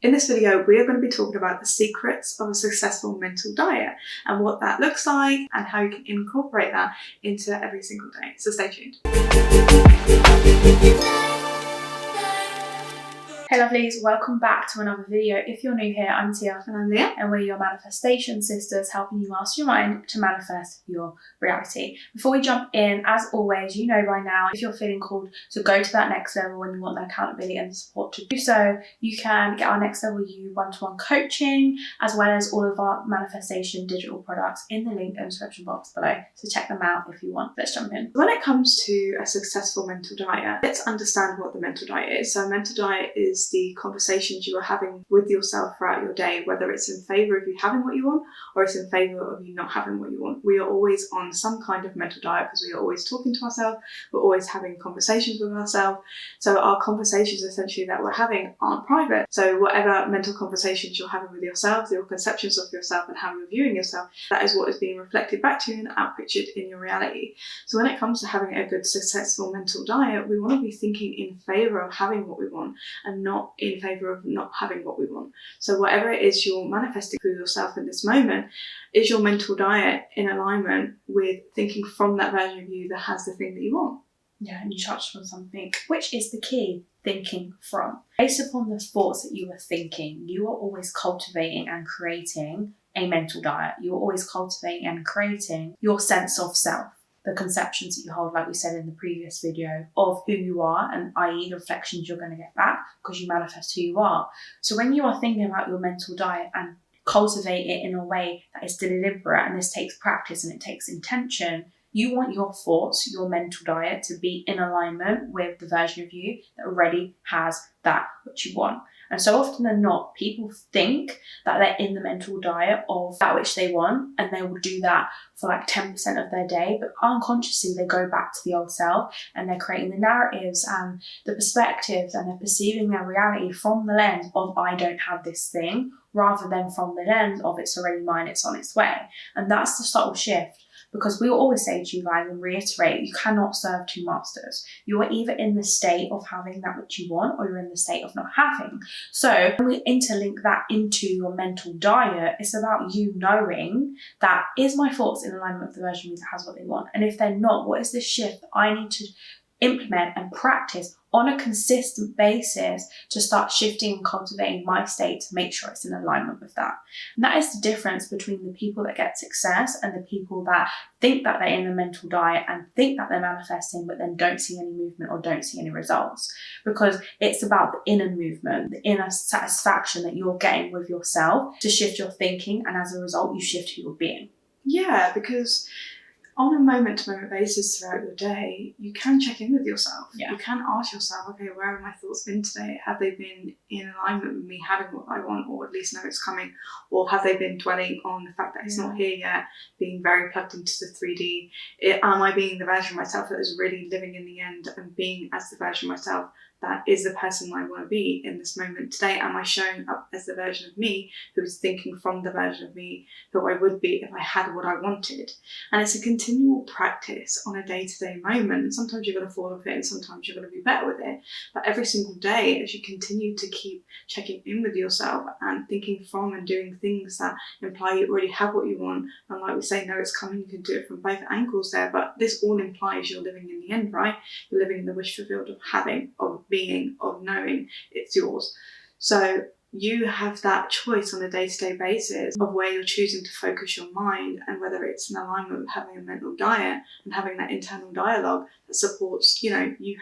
In this video, we are going to be talking about the secrets of a successful mental diet and what that looks like and how you can incorporate that into every single day. So stay tuned. Hey lovelies, welcome back to another video. If you're new here, I'm Tia. And I'm Leah. And we're your manifestation sisters, helping you master your mind to manifest your reality. Before we jump in, as always, you know by now, if you're feeling called to go to that next level and you want the accountability and the support to do so, you can get our Next Level You one-to-one coaching, as well as all of our manifestation digital products in the link in the description box below. So check them out if you want. Let's jump in. When it comes to a successful mental diet, let's understand what the mental diet is. So a mental diet is the conversations you are having with yourself throughout your day, whether it's in favour of you having what you want or it's in favour of you not having what you want. We are always on some kind of mental diet because we are always talking to ourselves, we're always having conversations with ourselves. So our conversations essentially that we're having aren't private. So whatever mental conversations you're having with yourself, your conceptions of yourself and how you're viewing yourself, that is what is being reflected back to you and outpictured in your reality. So when it comes to having a good successful mental diet, we want to be thinking in favour of having what we want and not in favour of not having what we want. So whatever it is you're manifesting for yourself in this moment, is your mental diet in alignment with thinking from that version of you that has the thing that you want? Yeah, and you touched on something, which is the key, thinking from. Based upon the thoughts that you are thinking, you are always cultivating and creating a mental diet. You're always cultivating and creating your sense of self. The conceptions that you hold, like we said in the previous video, of who you are, and i.e. the reflections you're going to get back because you manifest who you are. So when you are thinking about your mental diet and cultivate it in a way that is deliberate, and this takes practice and it takes intention, you want your thoughts, your mental diet to be in alignment with the version of you that already has that which you want. And so often than not, people think that they're in the mental diet of that which they want, and they will do that for like 10% of their day, but unconsciously they go back to the old self and they're creating the narratives and the perspectives and they're perceiving their reality from the lens of I don't have this thing, rather than from the lens of it's already mine, it's on its way. And that's the subtle shift. Because we will always say to you guys and reiterate, you cannot serve two masters. You are either in the state of having that which you want or you're in the state of not having. So when we interlink that into your mental diet, it's about you knowing that is my thoughts in alignment with the version of me that has what they want? And if they're not, what is this shift that I need to implement and practice on a consistent basis to start shifting and cultivating my state to make sure it's in alignment with that? And that is the difference between the people that get success and the people that think that they're in a mental diet and think that they're manifesting but then don't see any movement or don't see any results, because it's about the inner movement, the inner satisfaction that you're getting with yourself to shift your thinking, and as a result you shift who you're being. Yeah, because on a moment-to-moment basis throughout your day, you can check in with yourself. Yeah. You can ask yourself, okay, where have my thoughts been today? Have they been in alignment with me having what I want, or at least know it's coming? Or have they been dwelling on the fact that it's not here yet, being very plugged into the 3D? Am I being the version of myself that is really living in the end and being as the version of myself that is the person I want to be in this moment today? Am I showing up as the version of me who is thinking from the version of me who I would be if I had what I wanted? And it's a continual practice on a day-to-day moment. And sometimes you're going to fall off it and sometimes you're going to be better with it. But every single day, as you continue to keep checking in with yourself and thinking from and doing things that imply you already have what you want, and like we say, no, it's coming, you can do it from both angles there, but this all implies you're living in the end, right? You're living in the wish fulfilled of having, of being, of knowing it's yours. So you have that choice on a day-to-day basis of where you're choosing to focus your mind, and whether it's in alignment with having a mental diet and having that internal dialogue that supports, you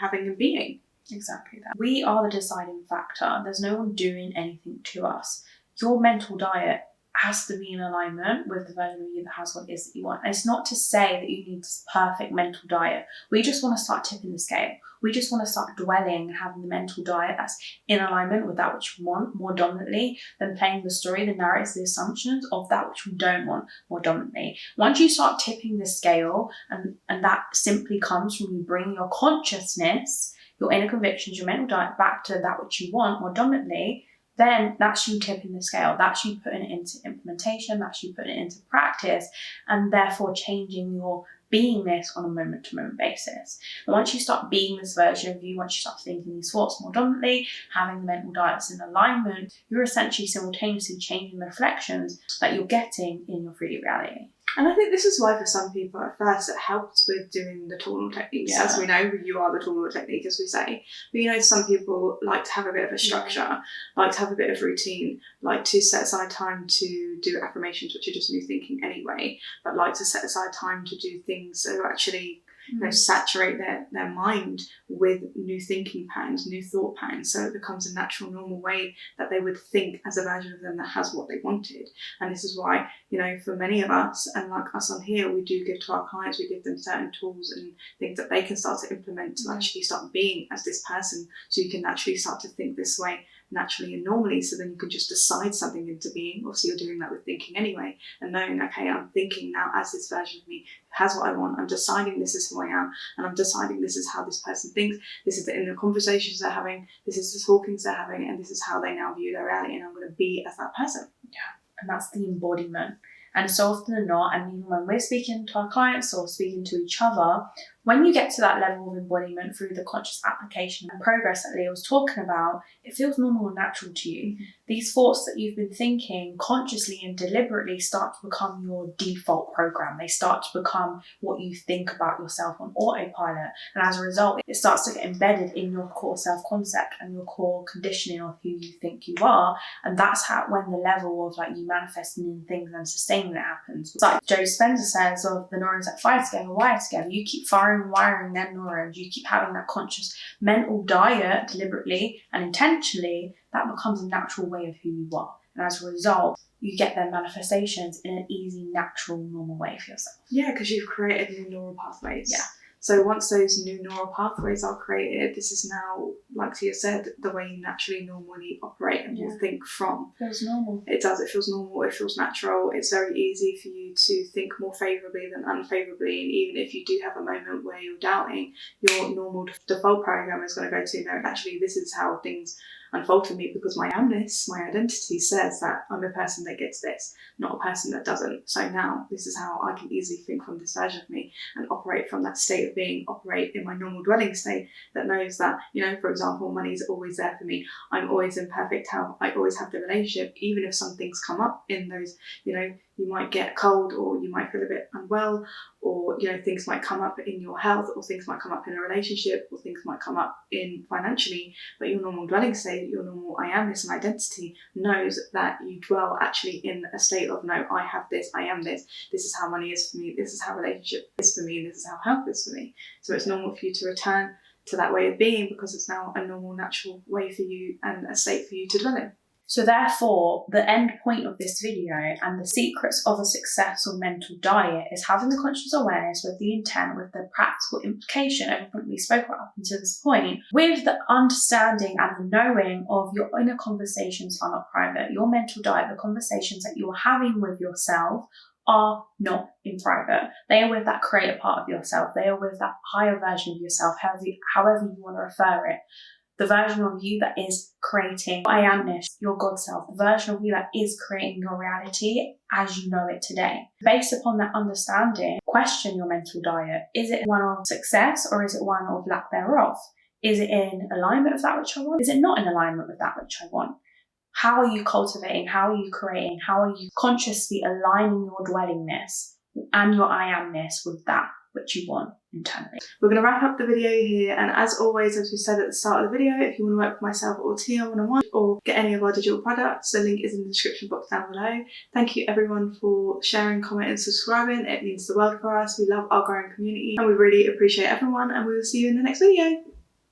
having and being. Exactly that. We are the deciding factor. There's no one doing anything to us. Your mental diet has to be in alignment with the version of you that has what it is that you want. And it's not to say that you need this perfect mental diet. We just want to start tipping the scale. We just want to start dwelling and having the mental diet that's in alignment with that which we want more dominantly than playing the story, the narratives, the assumptions of that which we don't want more dominantly. Once you start tipping the scale, and that simply comes from you bringing your consciousness, your inner convictions, your mental diet back to that which you want more dominantly, then that's you tipping the scale. That's you putting it into implementation. That's you putting it into practice, and therefore changing your being this on a moment-to-moment basis. And once you start being this version of you, once you start thinking these thoughts more dominantly, having the mental diets in alignment, you're essentially simultaneously changing the reflections that you're getting in your 3D reality. And I think this is why for some people at first it helps with doing the tunnel techniques. Yeah. As we know, you are the tunnel technique, as we say. But you know, some people like to have a bit of a structure, like to have a bit of routine, like to set aside time to do affirmations, which are just new thinking anyway, but like to set aside time to do things that are actually saturate their mind with new thinking patterns, new thought patterns, so it becomes a natural, normal way that they would think as a version of them that has what they wanted. And this is why, you know, for many of us, and like us on here, we do give to our clients, we give them certain tools and things that they can start to implement to actually start being as this person, so you can naturally start to think this way naturally and normally, so then you can just decide something into being. Obviously you're doing that with thinking anyway, and knowing, okay, I'm thinking now as this version of me who has what I want, I'm deciding this is who I am, and I'm deciding this is how this person thinks, this is the inner conversations they're having, this is the talkings they're having, and this is how they now view their reality, and I'm going to be as that person. Yeah, and that's the embodiment. And so often than not, and even when we're speaking to our clients or speaking to each other, when you get to that level of embodiment through the conscious application and progress that Leah was talking about, it feels normal and natural to you. Mm-hmm. These thoughts that you've been thinking consciously and deliberately start to become your default program. They start to become what you think about yourself on autopilot. And as a result, it starts to get embedded in your core self-concept and your core conditioning of who you think you are. And that's how, when the level of like you manifesting in things and sustaining it happens. It's like Joe Spencer says of the neurons that fire together, wire together. You keep wiring them neurons, you keep having that conscious mental diet deliberately and intentionally, that becomes a natural way of who you are. And as a result, you get their manifestations in an easy, natural, normal way for yourself. Yeah, because you've created new neural pathways. Yeah. So once those new neural pathways are created, this is now, like Tia said, the way you naturally normally operate and will think from. It feels normal. It does. It feels normal. It feels natural. It's very easy for you to think more favourably than unfavourably. And even if you do have a moment where you're doubting, your normal default program is going to go to, no, actually, this is how things unfold for me, because my amness, my identity says that I'm a person that gets this, not a person that doesn't. So now this is how I can easily think from this version of me and operate from that state of being, operate in my normal dwelling state that knows that, you know, for example, money is always there for me. I'm always in perfect health. I always have the relationship, even if some things come up in those, you know, you might get cold or you might feel a bit unwell, or, you know, things might come up in your health, or things might come up in a relationship, or things might come up in financially, but your normal dwelling state, your normal I amness and identity knows that you dwell actually in a state of, no, I have this, I am this is how money is for me, this is how relationship is for me, and this is how health is for me. So it's normal for you to return to that way of being, because it's now a normal, natural way for you and a state for you to dwell in. So therefore, the end point of this video and the secrets of a successful mental diet is having the conscious awareness with the intent, with the practical implication, everything we spoke about up until this point, with the understanding and the knowing of your inner conversations are not private. Your mental diet, the conversations that you're having with yourself, are not in private. They are with that creator part of yourself. They are with that higher version of yourself, however you want to refer it. The version of you that is creating I amness, your God self, the version of you that is creating your reality as you know it today. Based upon that understanding, question your mental diet. Is it one of success or is it one of lack thereof? Is it in alignment with that which I want? Is it not in alignment with that which I want? How are you cultivating? How are you creating? How are you consciously aligning your dwellingness and your I amness with that which you want internally? We're going to wrap up the video here, and as always, as we said at the start of the video, if you want to work with myself or Tia one-on-one or get any of our digital products, the link is in the description box down below. Thank you everyone for sharing, commenting and subscribing. It means the world for us. We love our growing community and we really appreciate everyone, and we will see you in the next video.